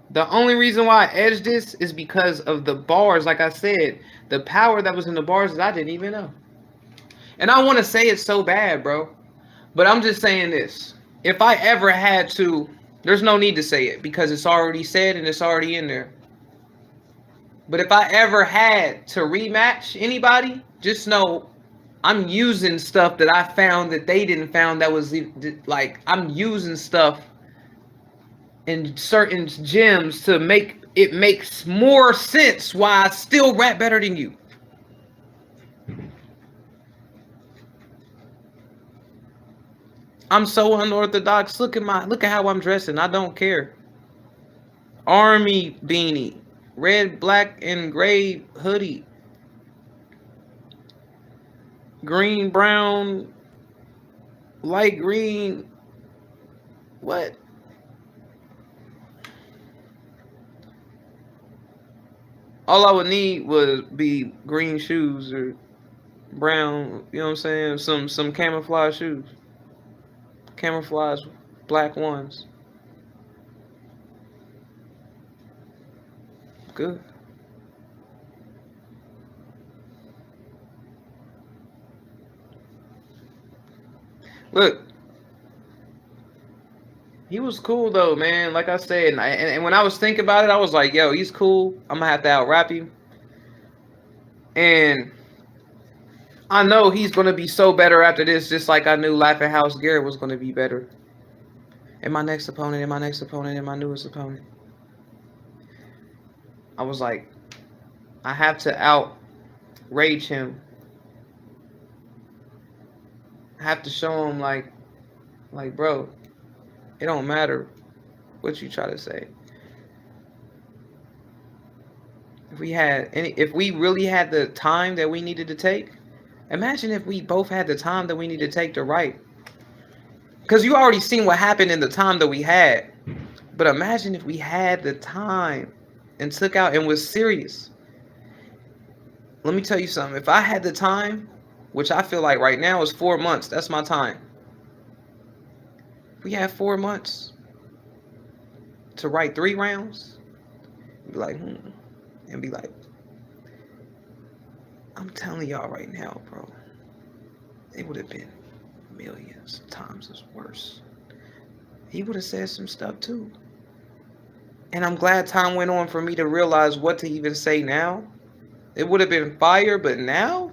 the only reason why I edged this is because of the bars. Like I said, the power that was in the bars that I didn't even know. And I want to say it so bad, bro. But I'm just saying this. If I ever had to, there's no need to say it because it's already said and it's already in there. But if I ever had to rematch anybody, just know I'm using stuff that I found that they didn't found that was like I'm using stuff in certain gems to make it makes more sense why I still rap better than you. I'm so unorthodox. Look at how I'm dressing. I don't care. Army beanie, red, black, and gray hoodie, green, brown, light green. What? All I would need would be green shoes or brown, you know what I'm saying? Some camouflage shoes. Camouflage black ones. Good. Look. He was cool though, man. Like I said, and when I was thinking about it, I was like, yo, he's cool. I'm gonna have to out rap him. And I know he's gonna be so better after this, just like I knew Laughing House Garrett was gonna be better. And my next opponent, and my next opponent, and my newest opponent. I was like, I have to outrage him. I have to show him like, bro, it don't matter what you try to say. If we really had the time that we needed to take, imagine if we both had the time that we need to take to write. Because you already seen what happened in the time that we had. But imagine if we had the time and took out and was serious. Let me tell you something. If I had the time, which I feel like right now is 4 months, that's my time. If we had 4 months to write 3 rounds, be like, and be like, I'm telling y'all right now, bro, it would have been millions of times as worse. He would have said some stuff too. And I'm glad time went on for me to realize what to even say now. It would have been fire, but now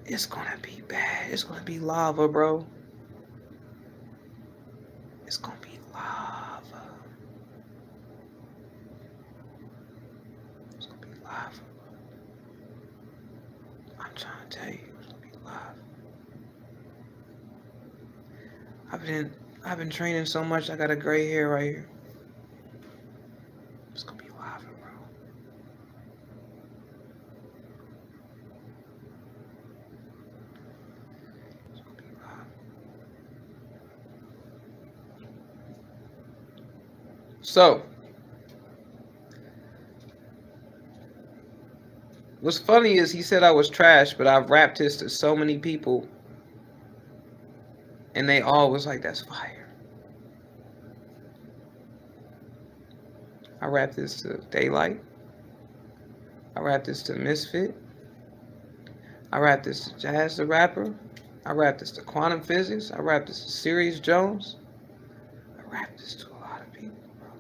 it's gonna be bad. It's gonna be lava, bro. It's gonna be lava. It's gonna be lava. I'm trying to tell you, it's gonna be lava. I've been training so much. I got a gray hair right here. It's gonna be lava, bro. It's gonna be lava. So, what's funny is he said I was trash, but I've rapped this to so many people, and they all was like, "That's fire." I rap this to Daylight. I rap this to Misfit. I rap this to Jazz the Rapper. I rap this to Quantum Physics. I rap this to Sirius Jones. I rap this to a lot of people, bro.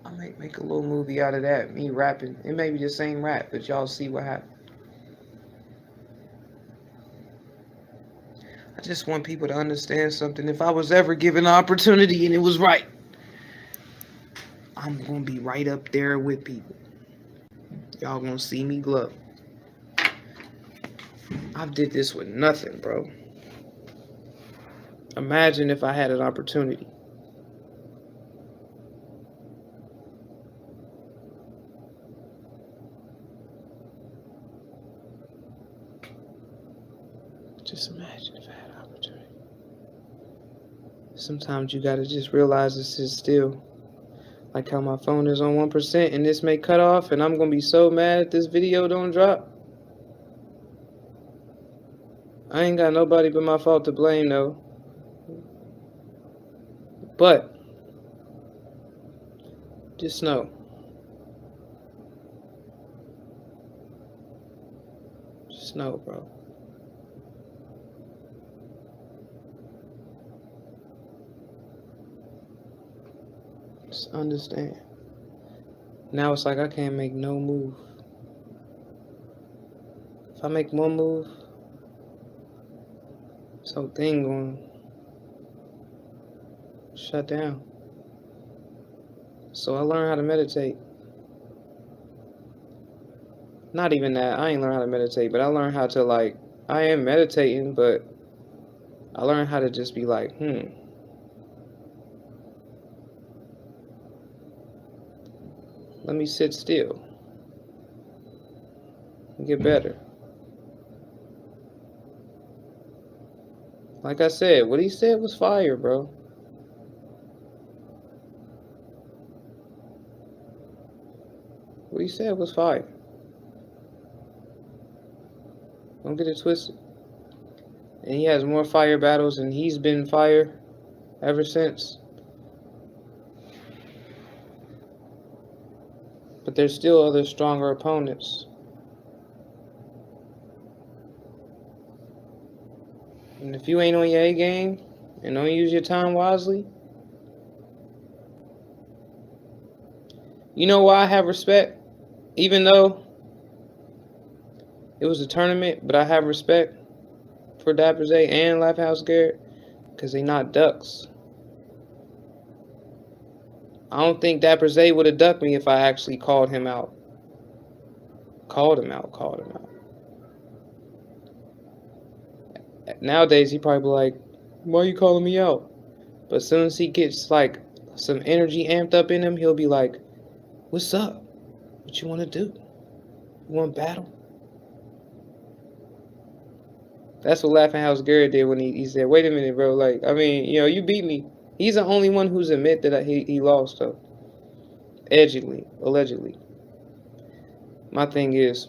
I might make a little movie out of that, me rapping. It may be the same rap, but y'all see what happened. I just want people to understand something. If I was ever given an opportunity and it was right, I'm going to be right up there with people. Y'all going to see me glow. I did this with nothing, bro. Imagine if I had an opportunity. Just imagine if I had an opportunity. Sometimes you gotta just realize this is still. Like how my phone is on 1% and this may cut off and I'm gonna be so mad if this video don't drop. I ain't got nobody but my fault to blame though. But just know. Just know, bro. Just understand. Now it's like I can't make no move. If I make one move, this whole thing gonna shut down. So I learned how to meditate. Not even that, I ain't learned how to meditate, but I learned how to like, I am meditating, but I learned how to just be like, let me sit still and get better. Like I said, what he said was fire, bro. What he said was fire. Don't get it twisted. And he has more fire battles, and he's been fire ever since. But there's still other stronger opponents. And if you ain't on your A game and don't use your time wisely, you know why I have respect? Even though it was a tournament, but I have respect for Dapper Z and Lifehouse Garrett because they not ducks. I don't think Dapper Z would have ducked me if I actually called him out. Called him out. Nowadays, he probably be like, why are you calling me out? But as soon as he gets like some energy amped up in him, he'll be like, what's up? What you want to do? You want to battle? That's what Lifehouse Garrett did when he said, wait a minute, bro. Like, I mean, you know, you beat me. He's the only one who's admit that he lost, though. Allegedly. My thing is,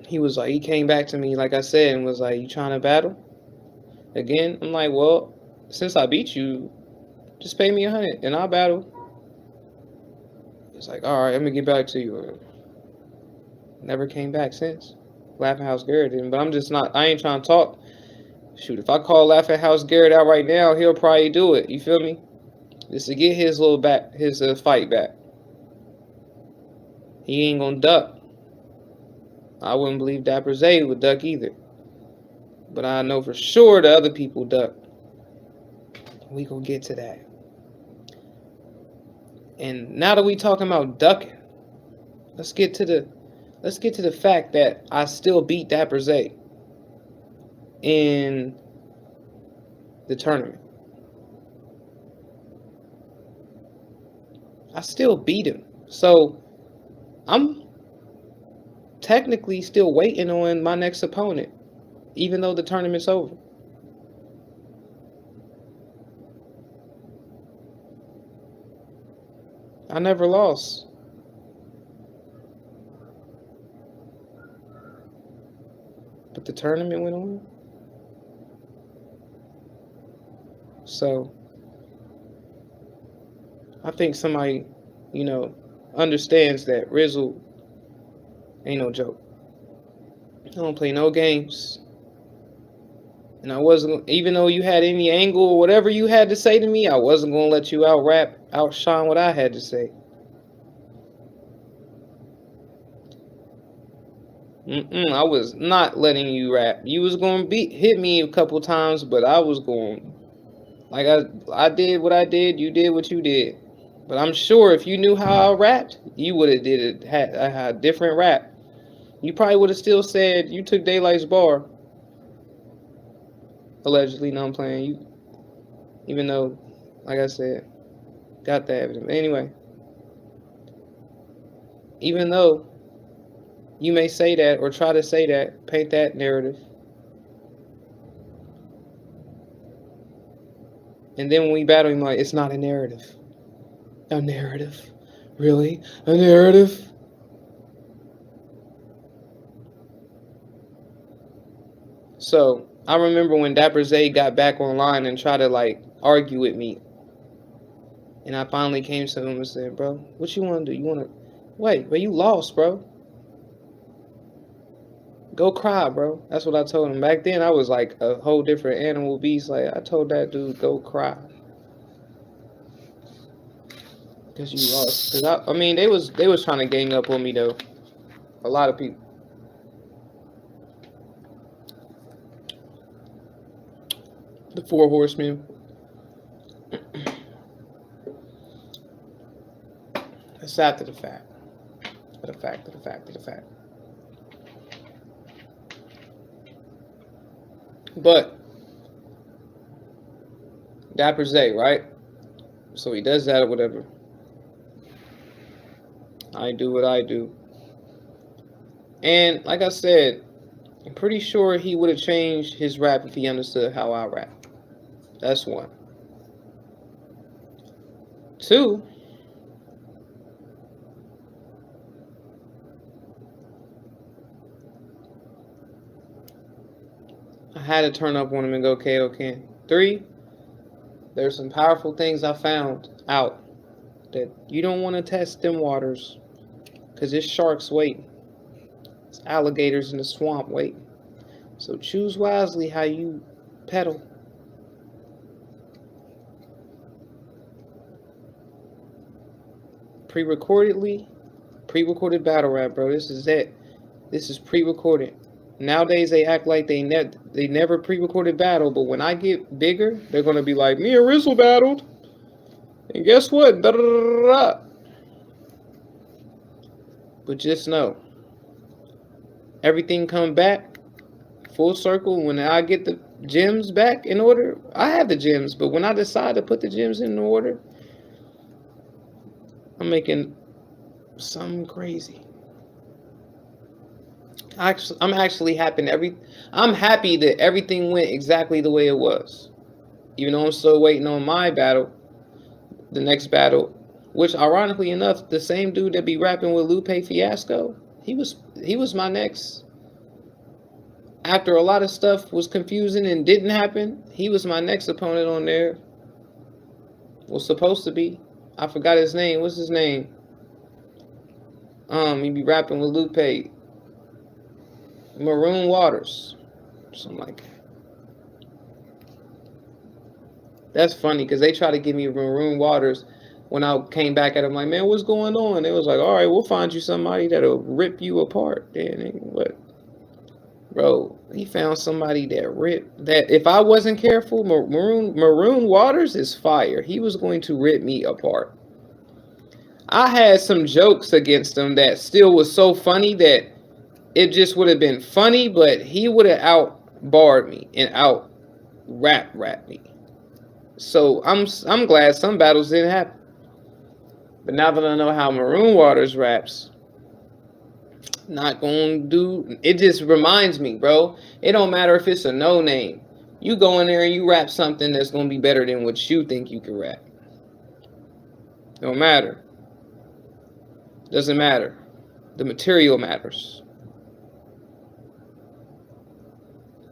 he was like, he came back to me, like I said, and was like, you trying to battle? Again? I'm like, well, since I beat you, just pay me $100 and I'll battle. It's like, all right, let me get back to you. Never came back since. Lifehouse Garrett didn't, but I'm just not, I ain't trying to talk. Shoot, if I call Lifehouse Garrett out right now, he'll probably do it. You feel me? Just to get his little his fight back. He ain't gonna duck. I wouldn't believe Dapper Z would duck either. But I know for sure the other people duck. We gonna get to that. And now that we talking about ducking, let's get to the fact that I still beat Dapper Z in the tournament. I still beat him. So I'm technically still waiting on my next opponent, even though the tournament's over. I never lost. But the tournament went on. So I think somebody, you know, understands that Ryzz ain't no joke. I don't play no games. And I wasn't, even though you had any angle or whatever you had to say to me, I wasn't going to let you outshine what I had to say. I was not letting you rap. You was going to hit me a couple times, but I was going, like I did what I did, you did what you did. But I'm sure if you knew how I rapped, you would have had a different rap. You probably would have still said you took Daylight's bar. Allegedly, no, I'm playing. Even though, like I said, got the evidence. Anyway, even though you may say that or try to say that, paint that narrative. And then when we battle him, like, it's not a narrative. A narrative? Really? A narrative? So, I remember when Dapper Z got back online and tried to, like, argue with me. And I finally came to him and said, bro, what you want to do? You want to... Wait, but you lost, bro. Go cry, bro. That's what I told him. Back then, I was like a whole different animal beast. Like, I told that dude, go cry. Because you lost. Because, I mean, they was trying to gang up on me, though. A lot of people. The Four Horsemen. It's after the fact. The fact. But Dapper Z, right? So he does that or whatever. I do what I do. And like I said, I'm pretty sure he would have changed his rap if he understood how I rap. That's one. Two, I had to turn up on him and go KO Ken. Three, there's some powerful things I found out that you don't want to test them waters because it's sharks waiting. It's alligators in the swamp waiting. So choose wisely how you pedal. Pre-recorded battle rap, bro. This is it. This is pre-recorded. Nowadays they act like they never pre-recorded battle, but when I get bigger, they're gonna be like, me and Ryzz battled, and guess what? Da, da, da, da. But just know, everything come back full circle. When I get the gems back in order, I have the gems, but when I decide to put the gems in order, I'm making something crazy. I'm actually happy. I'm happy that everything went exactly the way it was. Even though I'm still waiting on my battle, the next battle, which ironically enough, the same dude that be rapping with Lupe Fiasco, he was my next. After a lot of stuff was confusing and didn't happen, he was my next opponent on there. Was supposed to be. I forgot his name. What's his name? He be rapping with Lupe. Maroon Waters. Something like that. That's funny because they try to give me Maroon Waters when I came back at them like, man, what's going on? They was like, all right, we'll find you somebody that'll rip you apart. Then what? Bro, he found somebody that if I wasn't careful, Maroon Waters is fire. He was going to rip me apart. I had some jokes against him that still was so funny that it just would have been funny, but he would have out-barred me and out-rap me. So I'm glad some battles didn't happen. But now that I know how Maroon Waters raps, not gonna do it. Just reminds me, bro. It don't matter if it's a no name. You go in there and you rap something that's gonna be better than what you think you can rap. Don't matter. Doesn't matter. The material matters.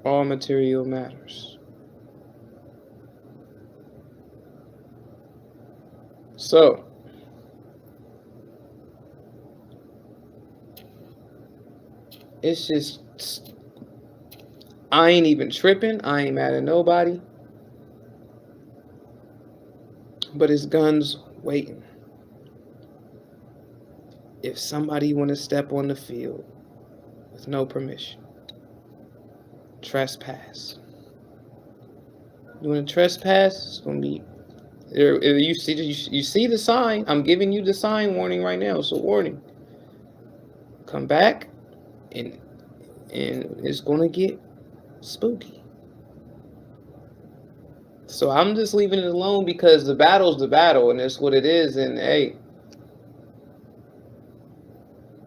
All material matters. So, it's just, I ain't even tripping. I ain't mad at nobody. But his gun's waiting. If somebody want to step on the field with no permission, trespass. You want to trespass? It's gonna be. You see the sign. I'm giving you the sign warning right now. It's a warning. Come back, and it's gonna get spooky. So I'm just leaving it alone because the battle's the battle, and it's what it is. And hey,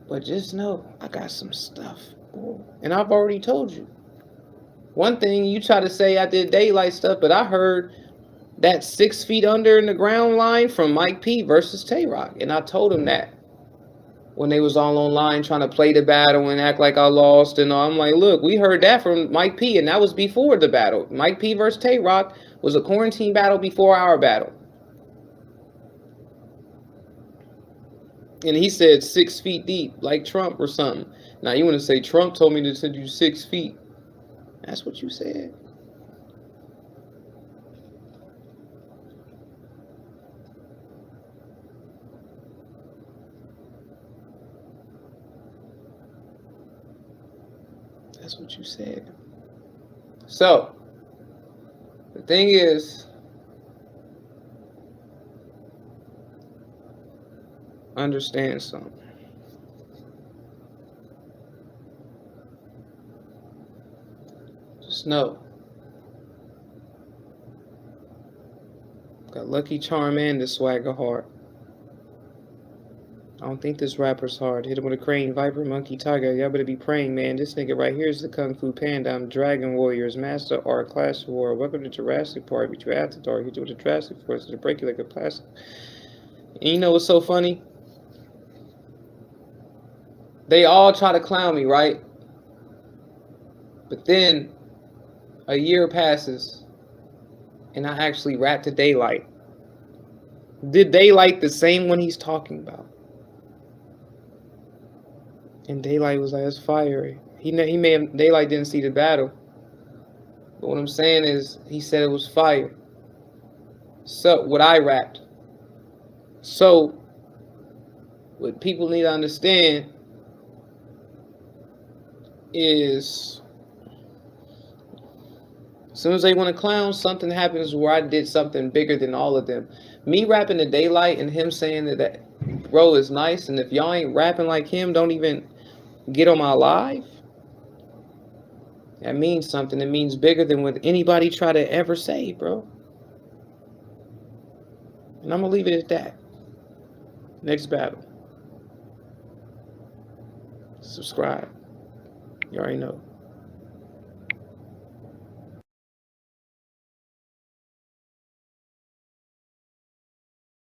but just know I got some stuff, and I've already told you. One thing you try to say I did daylight stuff, but I heard that 6 feet under in the ground line from Mike P versus Tay Rock, and I told him that when they was all online trying to play the battle and act like I lost and all. I'm like, look, we heard that from Mike P, and that was before the battle. Mike P versus Tay Rock was a quarantine battle before our battle. And he said 6 feet deep, like Trump or something. Now you want to say Trump told me to send you 6 feet. That's what you said. That's what you said. So, the thing is, understand something. Just know. Got Lucky Charm and the Swagger Heart. I don't think this rapper's hard. Hit him with a crane, viper, monkey, tiger. Y'all better be praying, man. This nigga right here is the Kung Fu Panda. I'm Dragon Warriors, Master Art, Clash War. Welcome to Jurassic Park, but you after dark. Hit you with a Jurassic Force to break you like a plastic. And you know what's so funny? They all try to clown me, right? But then a year passes and I actually rap to Daylight. Did Daylight the same one he's talking about? And Daylight was like, it's fiery. Daylight didn't see the battle. But what I'm saying is, he said it was fire. So, what I rapped. So, what people need to understand is, as soon as they want to clown, something happens where I did something bigger than all of them. Me rapping to Daylight and him saying that bro is nice, and if y'all ain't rapping like him, don't even get on my live. That means something. It means bigger than what anybody try to ever say, bro. And I'm gonna leave it at that. Next battle. Subscribe. You already know.